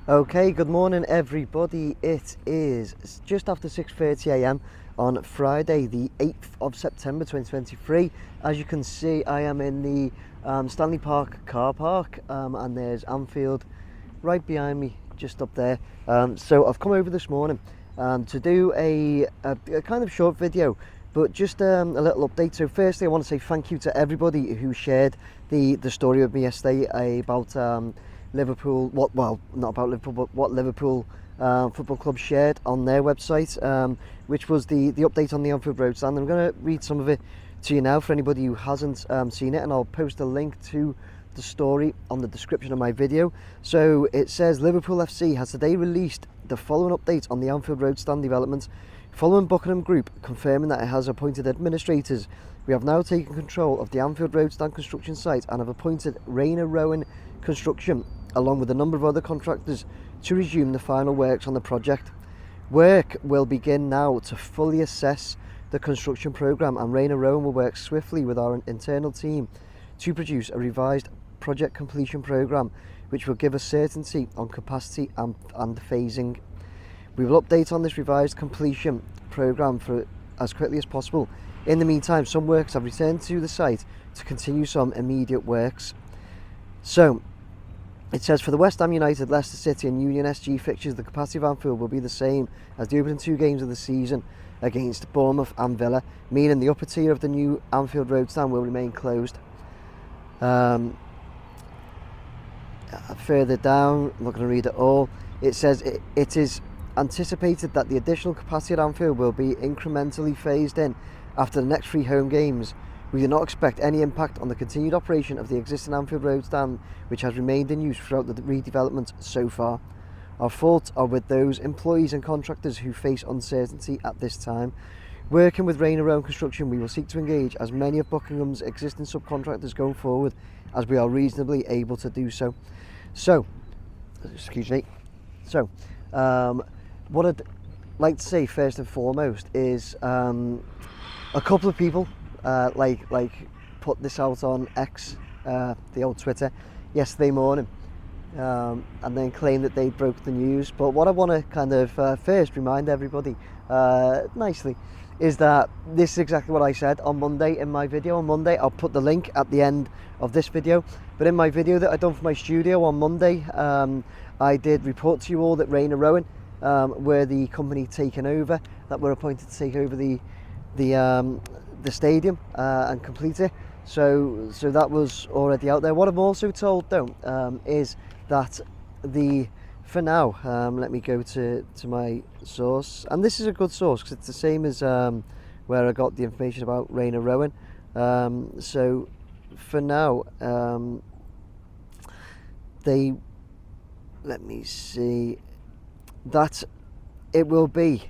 Okay, good morning everybody. It is just after 6:30 a.m. on Friday the 8th of September 2023. As you can see, I am in the Stanley Park car park and there's Anfield right behind me, just up there. So I've come over this morning to do a kind of short video, but just a little update. So firstly, I want to say thank you to everybody who shared the story with me yesterday about Liverpool, not about Liverpool, but what Liverpool Football Club shared on their website, which was the update on the Anfield Road stand. I'm going to read some of it to you now for anybody who hasn't seen it, and I'll post a link to the story on the description of my video. So it says, Liverpool FC has today released the following update on the Anfield Road stand development. Following Buckingham Group confirming that it has appointed administrators, we have now taken control of the Anfield Road stand construction site and have appointed Rayner Rowen Construction, along with a number of other contractors, to resume the final works on the project. Work will begin now to fully assess the construction programme, and Rayner Rowen will work swiftly with our internal team to produce a revised project completion programme which will give us certainty on capacity and phasing. We will update on this revised completion programme for as quickly as possible. In the meantime, some works have returned to the site to continue some immediate works. So it says, for the West Ham United, Leicester City and Union SG fixtures, the capacity of Anfield will be the same as the opening two games of the season against Bournemouth and Villa, meaning the upper tier of the new Anfield Road stand will remain closed. Further down, I'm not going to read it all, it says it is anticipated that the additional capacity at Anfield will be incrementally phased in after the next 3 home games. We do not expect any impact on the continued operation of the existing Anfield Road stand, which has remained in use throughout the redevelopment so far. Our thoughts are with those employees and contractors who face uncertainty at this time. Working with Rayner Rowen Construction, we will seek to engage as many of Buckingham's existing subcontractors going forward as we are reasonably able to do so. So, excuse me. So, what I'd like to say first and foremost is a couple of people like put this out on X, the old Twitter, yesterday morning, and then claimed that they broke the news. But what I want to kind of first remind everybody nicely is that this is exactly what I said on Monday in my video. On Monday, I'll put the link at the end of this video, but in my video that I done for my studio on Monday, I did report to you all that Rayner Rowen were the company taken over, that were appointed to take over the stadium and complete it. So that was already out there. What I'm also told though is that for now, let me go to my source, and this is a good source because it's the same as where I got the information about Rayner Rowen. So for now, let me see, that it will be,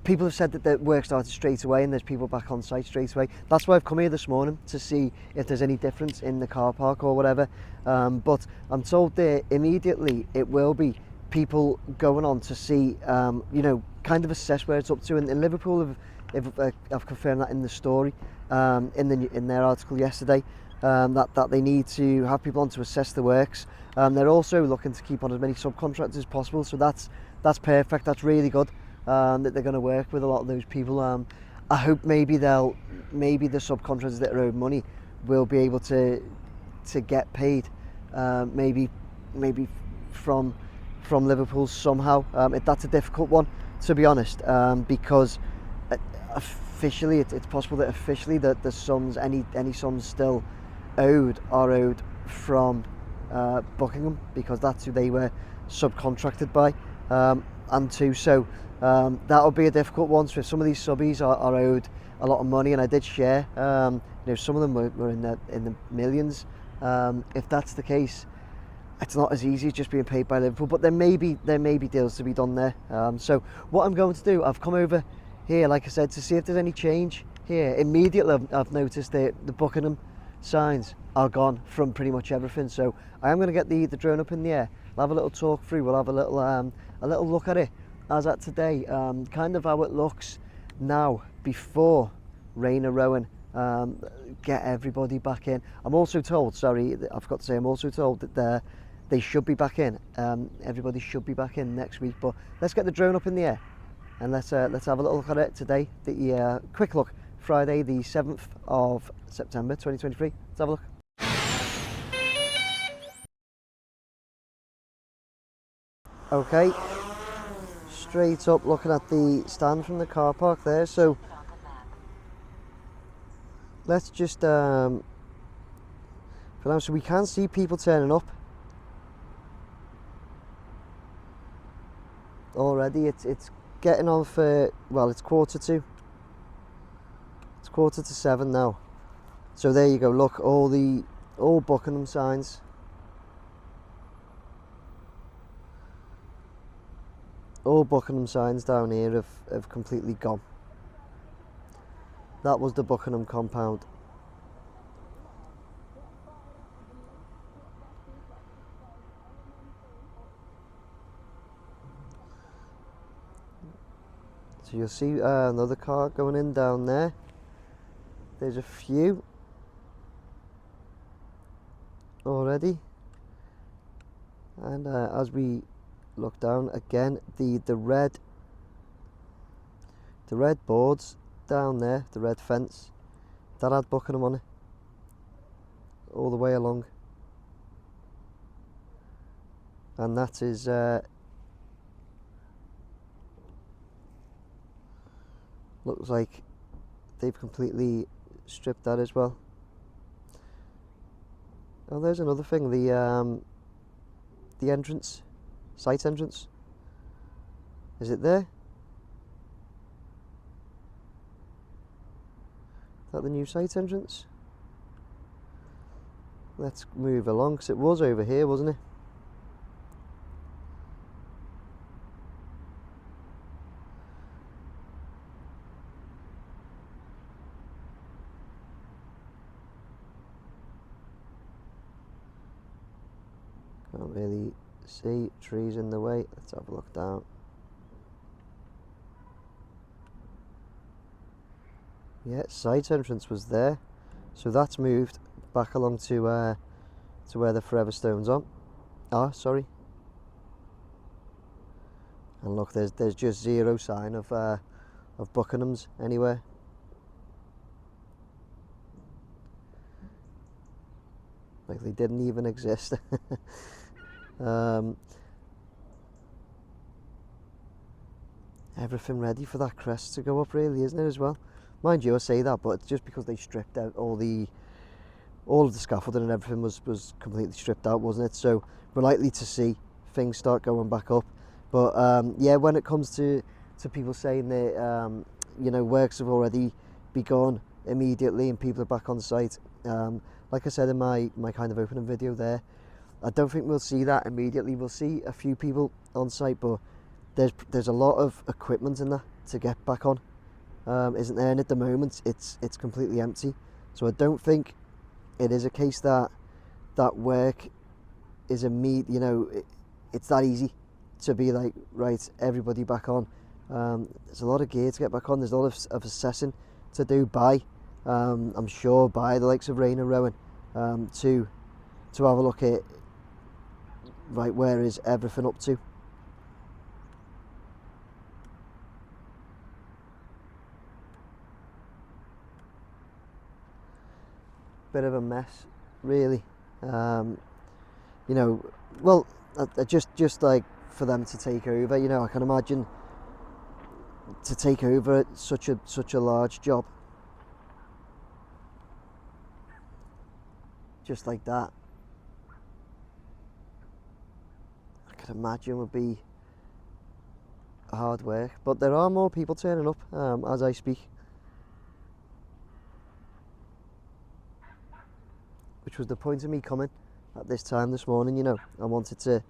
people have said that the work started straight away and there's people back on site straight away. That's why I've come here this morning, to see if there's any difference in the car park or whatever. But I'm told there immediately it will be people going on to see, kind of assess where it's up to. And Liverpool have confirmed that in the story, in their article yesterday, that they need to have people on to assess the works. They're also looking to keep on as many subcontractors as possible, so that's perfect. That's really good. That they're going to work with a lot of those people. I hope maybe the subcontractors that are owed money will be able to get paid, maybe from Liverpool somehow. That's a difficult one, to be honest, because officially it's possible that officially that the sums, any sums still owed, are owed from Buckingham, because that's who they were subcontracted by, and to so. That'll be a difficult one. So if some of these subbies are owed a lot of money, and I did share, some of them were in the millions. If that's the case, it's not as easy as just being paid by Liverpool. But there may be deals to be done there. So what I'm going to do, I've come over here, like I said, to see if there's any change here. Immediately, I've noticed that the Buckingham signs are gone from pretty much everything. So I am going to get the drone up in the air. We'll have a little talk through. We'll have a little look at it as at today, kind of how it looks now before Rayner Rowen get everybody back in. I'm also told, sorry, I forgot to say, I'm also told that they should be back in. Everybody should be back in next week. But let's get the drone up in the air and let's have a little look at it today. The quick look, Friday the 7th of September 2023. Let's have a look. Okay, straight up looking at the stand from the car park there. So let's just for now, so we can see people turning up already. It's getting on for, well, it's 6:45. It's 6:45 now. So there you go. Look, all Buckingham signs. All Buckingham signs down here have completely gone. That was the Buckingham compound. So you'll see another car going in down there. There's a few already. And as we look down again, the red boards down there, the red fence, that had Buckingham on it all the way along. And that is looks like they've completely stripped that as well. Oh, there's another thing, the entrance, site entrance. Is it there? Is that the new site entrance? Let's move along, because it was over here, wasn't it? Can't really see, trees in the way. Let's have a look down. Yeah, site entrance was there, so that's moved back along to where the Forever Stones are. Sorry. And look, there's just zero sign of Buckingham's anywhere. Like they didn't even exist. Everything ready for that crest to go up, really, isn't it, as well? Mind you, I say that, but it's just because they stripped out all of the scaffolding and everything was completely stripped out, wasn't it? So we're likely to see things start going back up. But yeah, when it comes to people saying that you know, works have already begun immediately and people are back on site, like I said in my kind of opening video there, I don't think we'll see that immediately. We'll see a few people on site, but there's a lot of equipment in there to get back on, isn't there? And at the moment it's completely empty. So I don't think it is a case that work is you know, it's that easy to be like, right, everybody back on. There's a lot of gear to get back on. There's a lot of assessing to do by I'm sure by the likes of Rayner, Rowen, to have a look at, right, where is everything up to. Bit of a mess, really. You know, well, just like for them to take over, you know, I can imagine to take over such a large job just like that, I can imagine would be hard work. But there are more people turning up as I speak, which was the point of me coming at this time this morning. You know, I wanted to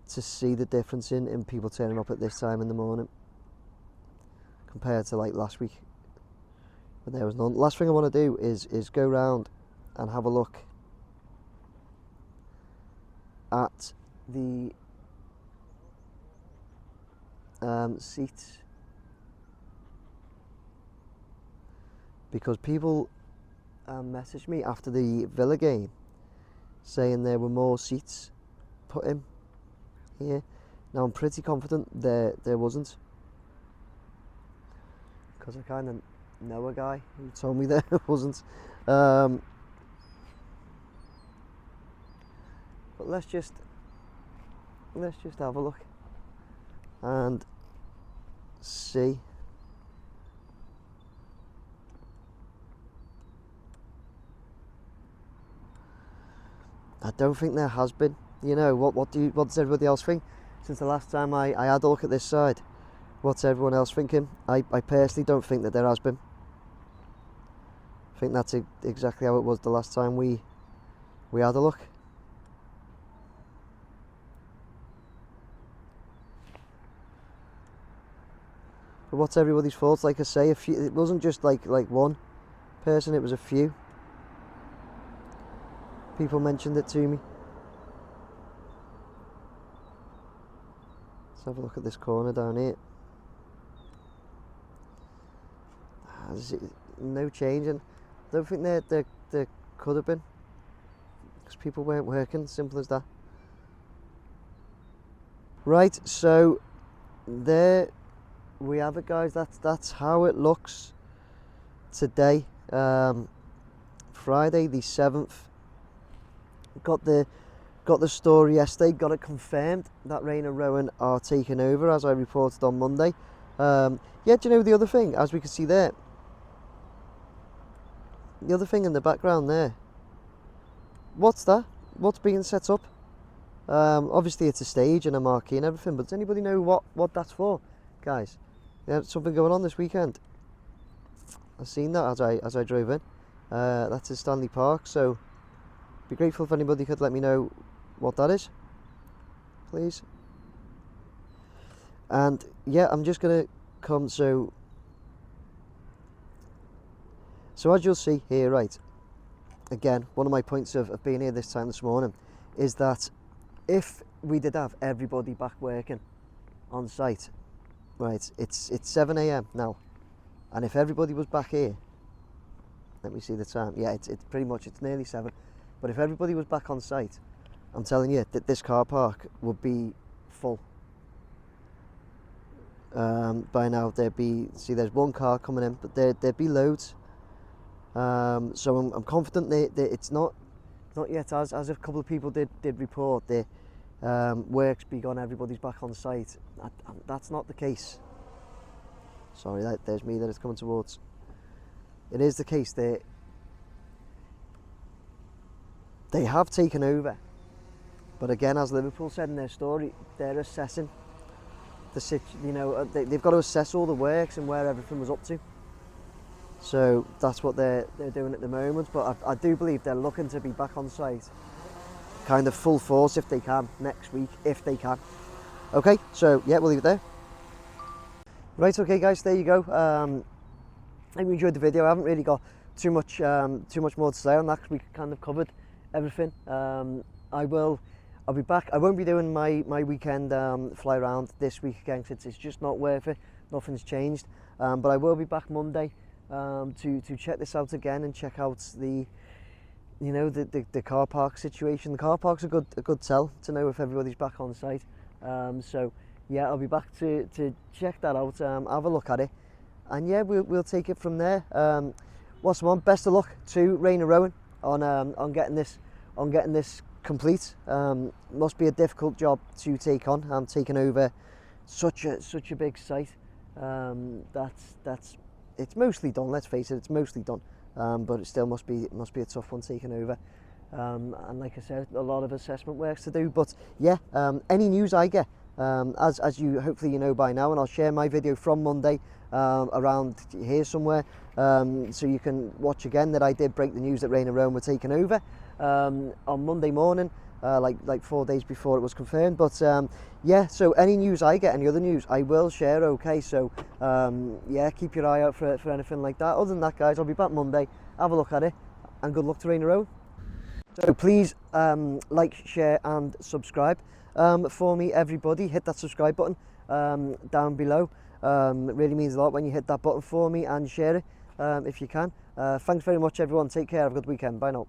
see the difference in people turning up at this time in the morning compared to like last week, but there was none. Last thing I want to do is go round and have a look at the seats, because people messaged me after the Villa game saying there were more seats put in here. Now I'm pretty confident there wasn't, because I kind of know a guy who told me there wasn't. But let's just have a look and see. I don't think there has been. You know, what does everybody else think? Since the last time I had a look at this side, what's everyone else thinking? I personally don't think that there has been. I think that's exactly how it was the last time we had a look. But what's everybody's thoughts? Like I say, a few, it wasn't just like one person, it was a few people mentioned it to me. Let's have a look at this corner down here. No change, and I don't think there could have been, because people weren't working. Simple as that. Right, so there we have it, guys. That's how it looks today, Friday the 7th. Got the story yesterday, got it confirmed that Rayner Rowen are taking over, as I reported on Monday. Yeah, do you know the other thing, as we can see there, the other thing in the background there, what's that? What's being set up? Obviously it's a stage and a marquee and everything, but does anybody know what that's for, guys? There's something going on this weekend. I've seen that as I drove in. That's in Stanley Park, so be grateful if anybody could let me know what that is, please. And yeah, I'm just gonna come, so as you'll see here, right, again, one of my points of being here this time this morning is that if we did have everybody back working on site, right, it's 7 a.m. now, and if everybody was back here, let me see the time, yeah, it's pretty much, it's nearly 7, but if everybody was back on site, I'm telling you that this car park would be full. By now there'd be, see, there's one car coming in, but there'd be loads. So I'm confident that it's not yet, as a couple of people did report, the work's begun, everybody's back on site. That's not the case. Sorry, there's me that it's coming towards. It is the case that they have taken over, but again, as Liverpool said in their story, they're assessing the they've got to assess all the works and where everything was up to. So that's what they're doing at the moment, but I do believe they're looking to be back on site kind of full force if they can next week, if they can. Okay, so yeah, we'll leave it there. Right, okay guys, there you go. I hope you enjoyed the video. I haven't really got too much more to say on that, because we kind of covered everything. I'll be back. I won't be doing my weekend fly around this week again, because it's just not worth it. Nothing's changed, but I will be back Monday to check this out again and check out the car park situation. The car park's a good tell to know if everybody's back on site. So yeah, I'll be back to check that out, have a look at it, and yeah, we'll take it from there. What's on? Best of luck to Rayner Rowen on getting this complete. Must be a difficult job to take on. Taking over such a big site. It's mostly done. Let's face it, it's mostly done. But it still must be a tough one taking over. And like I said, a lot of assessment works to do. But yeah, any news I get, as you hopefully you know by now, and I'll share my video from Monday around here somewhere, so you can watch again that I did break the news that Rayner Rowen were taking over on Monday morning, like 4 days before it was confirmed. But yeah, so any news I get, any other news, I will share. Okay, so yeah, keep your eye out for anything like that. Other than that, guys, I'll be back Monday. Have a look at it, and good luck to Rayner Rowen. So please like, share and subscribe for me, everybody. Hit that subscribe button down below. It really means a lot when you hit that button for me, and share it if you can. Thanks very much everyone, take care, have a good weekend, bye now.